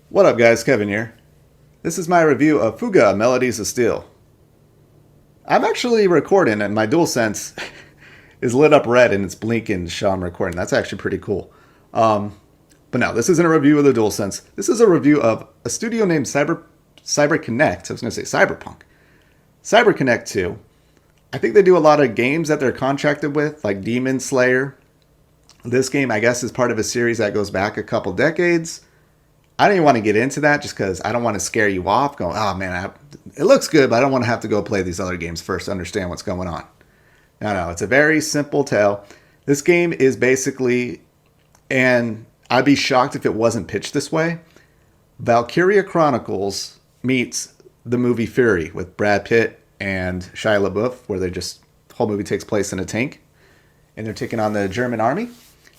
What up, guys? Kevin here. This is my review of FUGA Melodies of Steel. I'm actually recording, and my DualSense is lit up red and it's blinking to show I'm recording. That's actually pretty cool. But no, this isn't a review of the DualSense. This is a review of a studio named CyberConnect. I was going to say Cyberpunk. CyberConnect 2. I think they do a lot of games that they're contracted with, like Demon Slayer. This game, I guess, is part of a series that goes back a couple decades. I don't even want to get into that just because I don't want to scare you off going, oh man, it looks good, but I don't want to have to go play these other games first to understand what's going on. No, it's a very simple tale. This game is basically, and I'd be shocked if it wasn't pitched this way, Valkyria Chronicles meets the movie Fury with Brad Pitt and Shia LaBeouf, where the whole movie takes place in a tank, and they're taking on the German army.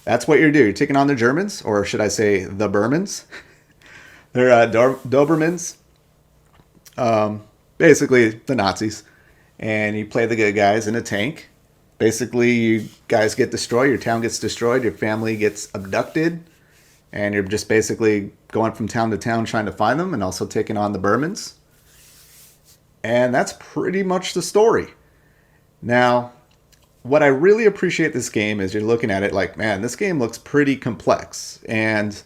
That's what you're doing. You're taking on the Germans, or should I say the Burmans. They're Dobermans, basically the Nazis, and you play the good guys in a tank. Basically, you guys get destroyed, your town gets destroyed, your family gets abducted, and you're just basically going from town to town trying to find them and also taking on the Burmans. And that's pretty much the story. Now, what I really appreciate this game is you're looking at it like, man, this game looks pretty complex. And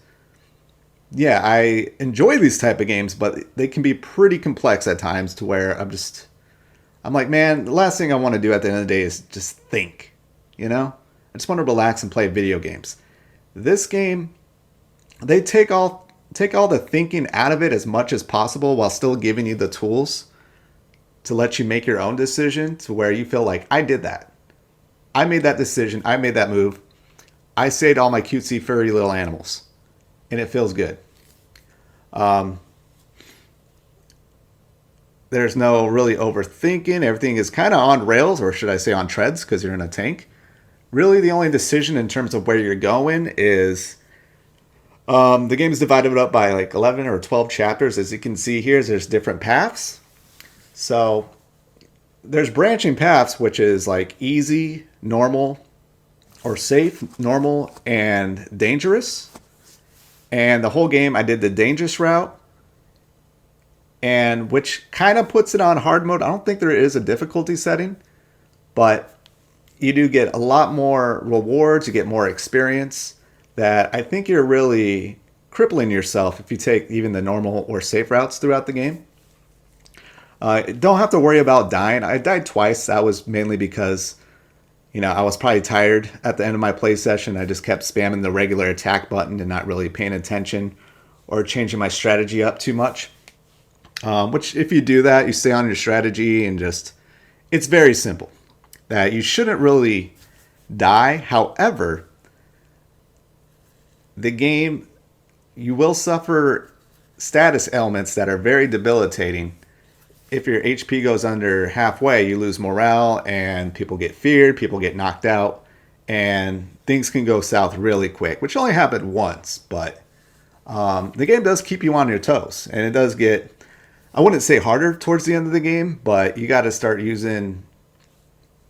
yeah, I enjoy these type of games, but they can be pretty complex at times to where I'm like, man, the last thing I want to do at the end of the day is just think, you know? I just want to relax and play video games. This game, they take all the thinking out of it as much as possible while still giving you the tools to let you make your own decision to where you feel like, I did that. I made that decision. I made that move. I saved all my cutesy, furry little animals. And it feels good. There's no really overthinking. Everything is kind of on rails, or should I say on treads, because you're in a tank. Really, the only decision in terms of where you're going is the game is divided up by like 11 or 12 chapters. As you can see here, there's different paths. So there's branching paths, which is like easy, normal, or safe, normal, and dangerous. And the whole game, I did the dangerous route, and which kind of puts it on hard mode. I don't think there is a difficulty setting, but you do get a lot more rewards. You get more experience that I think you're really crippling yourself if you take even the normal or safe routes throughout the game. Don't have to worry about dying. I died twice. That was mainly because I was probably tired at the end of my play session. I just kept spamming the regular attack button and not really paying attention or changing my strategy up too much. Which, if you do that, you stay on your strategy and it's very simple. That you shouldn't really die. However, the game, you will suffer status ailments that are very debilitating. If your HP goes under halfway, you lose morale and people get feared, people get knocked out, and things can go south really quick, which only happened once, but the game does keep you on your toes, and it does get, I wouldn't say harder towards the end of the game, but you got to start using,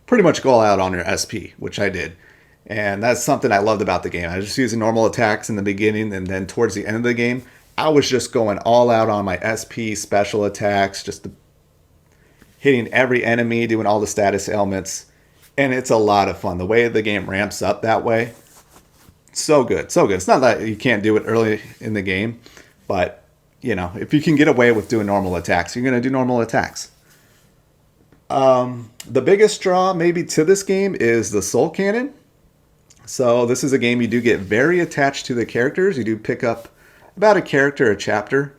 pretty much go all out on your SP, which I did. And that's something I loved about the game. I was just using normal attacks in the beginning, and then towards the end of the game, I was just going all out on my SP special attacks, just hitting every enemy, doing all the status ailments, and it's a lot of fun. The way the game ramps up that way, so good, so good. It's not that you can't do it early in the game, but if you can get away with doing normal attacks, you're going to do normal attacks. The biggest draw maybe to this game is the soul cannon. So this is a game you do get very attached to the characters. You do pick up about a character a chapter,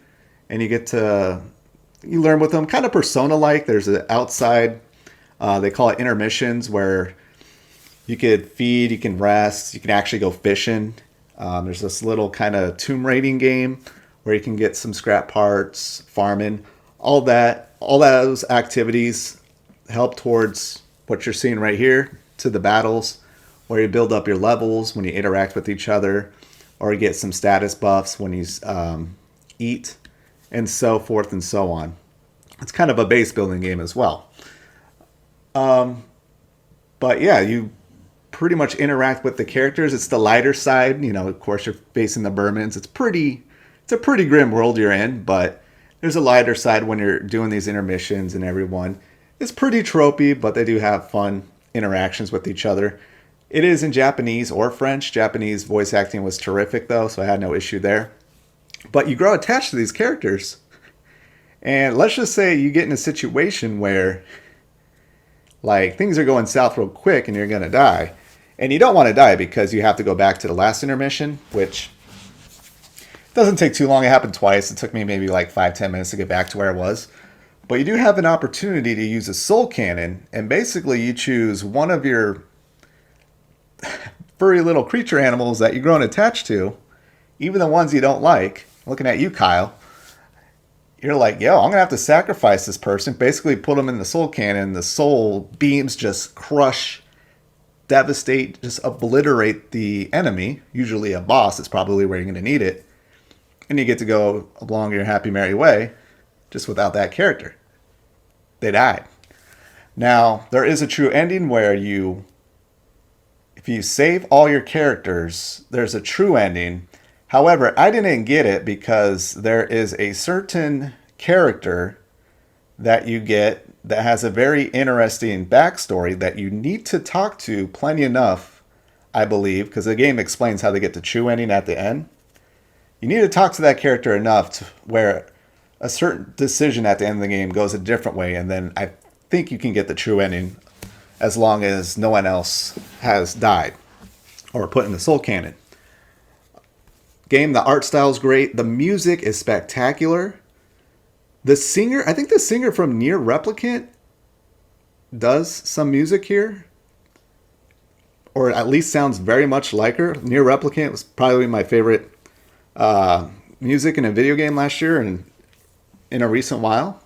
and you learn with them, kind of Persona-like. There's an outside, they call it intermissions, where you could feed, you can rest, you can actually go fishing. There's this little kind of tomb raiding game where you can get some scrap parts, farming, all those activities help towards what you're seeing right here, to the battles, where you build up your levels when you interact with each other, or you get some status buffs when you eat, and so forth and so on. It's kind of a base building game as well. But yeah, you pretty much interact with the characters. It's the lighter side. Of course, you're facing the Burmans. It's a pretty grim world you're in, but there's a lighter side when you're doing these intermissions and everyone. It's pretty tropey, but they do have fun interactions with each other. It is in Japanese or French. Japanese voice acting was terrific, though, so I had no issue there. But you grow attached to these characters. And let's just say you get in a situation where, like, things are going south real quick and you're going to die. And you don't want to die because you have to go back to the last intermission, which doesn't take too long. It happened twice. It took me maybe like 5-10 minutes to get back to where I was. But you do have an opportunity to use a soul cannon, and basically you choose one of your furry little creature animals that you've grown attached to, even the ones you don't like. Looking at you, Kyle. You're like, yo, I'm going to have to sacrifice this person. Basically put them in the soul cannon. The soul beams just crush, devastate, just obliterate the enemy. Usually a boss is probably where you're going to need it. And you get to go along your happy, merry way, just without that character. They died. Now, there is a true ending where if you save all your characters, there's a true ending. However, I didn't get it because there is a certain character that you get that has a very interesting backstory that you need to talk to plenty enough, I believe, because the game explains how they get the true ending at the end. You need to talk to that character enough to where a certain decision at the end of the game goes a different way, and then I think you can get the true ending as long as no one else has died or put in the soul cannon. Game, the art style is great. The music is spectacular. The singer, I think the singer from Nier Replicant does some music here, or at least sounds very much like her. Nier Replicant was probably my favorite music in a video game last year and in a recent while.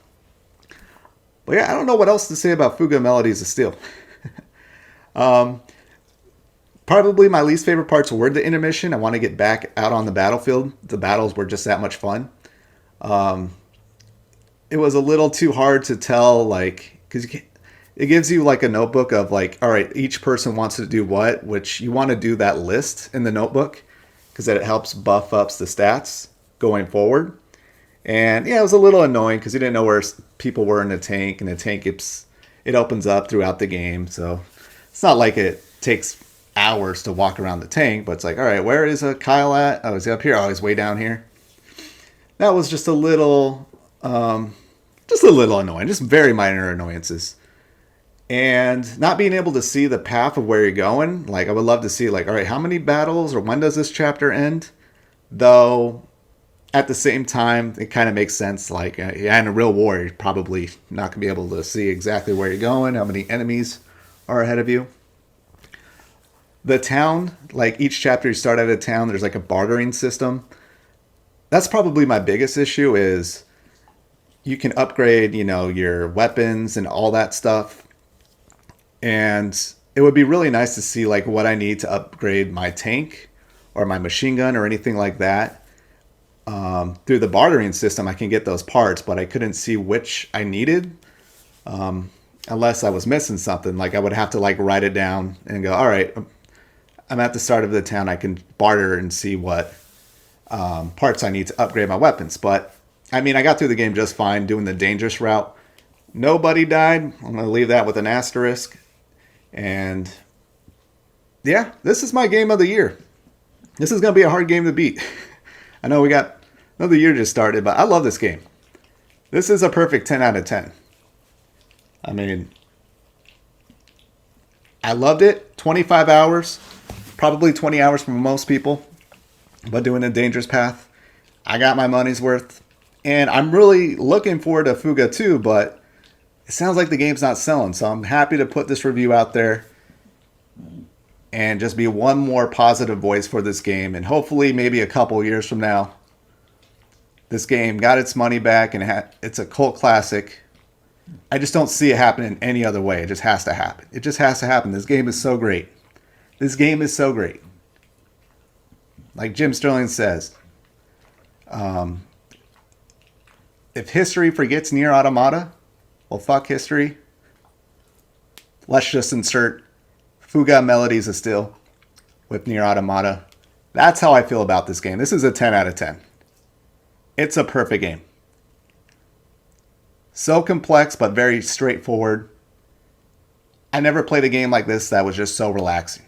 But yeah, I don't know what else to say about FUGA Melodies of Steel. Probably my least favorite parts were the intermission. I want to get back out on the battlefield. The battles were just that much fun. It was a little too hard to tell, like, because it gives you like a notebook of like, all right, each person wants to do what, which you want to do that list in the notebook because it helps buff up the stats going forward. And yeah, it was a little annoying because you didn't know where people were in the tank, and the tank it opens up throughout the game, so it's not like it takes hours to walk around the tank, but it's like, all right, where is Kyle at? Oh, is he up here? Oh, he's way down here. That was just a little annoying, just very minor annoyances. And not being able to see the path of where you're going, like I would love to see, like, all right, how many battles or when does this chapter end? Though at the same time, it kind of makes sense. Like, yeah, in a real war, you're probably not going to be able to see exactly where you're going, how many enemies are ahead of you. The town, like each chapter you start at a town, there's like a bartering system. That's probably my biggest issue is you can upgrade, your weapons and all that stuff. And it would be really nice to see like what I need to upgrade my tank or my machine gun or anything like that. Through the bartering system, I can get those parts, but I couldn't see which I needed. Unless I was missing something, like I would have to like write it down and go, all right, I'm at the start of the town. I can barter and see what parts I need to upgrade my weapons. But I mean, I got through the game just fine doing the dangerous route. Nobody died. I'm going to leave that with an asterisk. And yeah, this is my game of the year. This is going to be a hard game to beat. I know we got another year just started, but I love this game. This is a perfect 10 out of 10. I mean, I loved it. 25 hours. Probably 20 hours for most people. But doing a dangerous path, I got my money's worth. And I'm really looking forward to FUGA 2, but it sounds like the game's not selling. So I'm happy to put this review out there and just be one more positive voice for this game. And hopefully maybe a couple years from now, this game got its money back and it's a cult classic. I just don't see it happening any other way. It just has to happen. It just has to happen. This game is so great. This game is so great. Like Jim Sterling says, if history forgets Nier Automata, well, fuck history. Let's just insert FUGA Melodies of Steel with Nier Automata. That's how I feel about this game. This is a 10 out of 10. It's a perfect game. So complex, but very straightforward. I never played a game like this that was just so relaxing.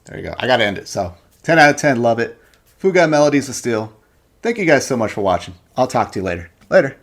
There you go. I got to end it. So 10 out of 10. Love it. FUGA Melodies of Steel. Thank you guys so much for watching. I'll talk to you later. Later.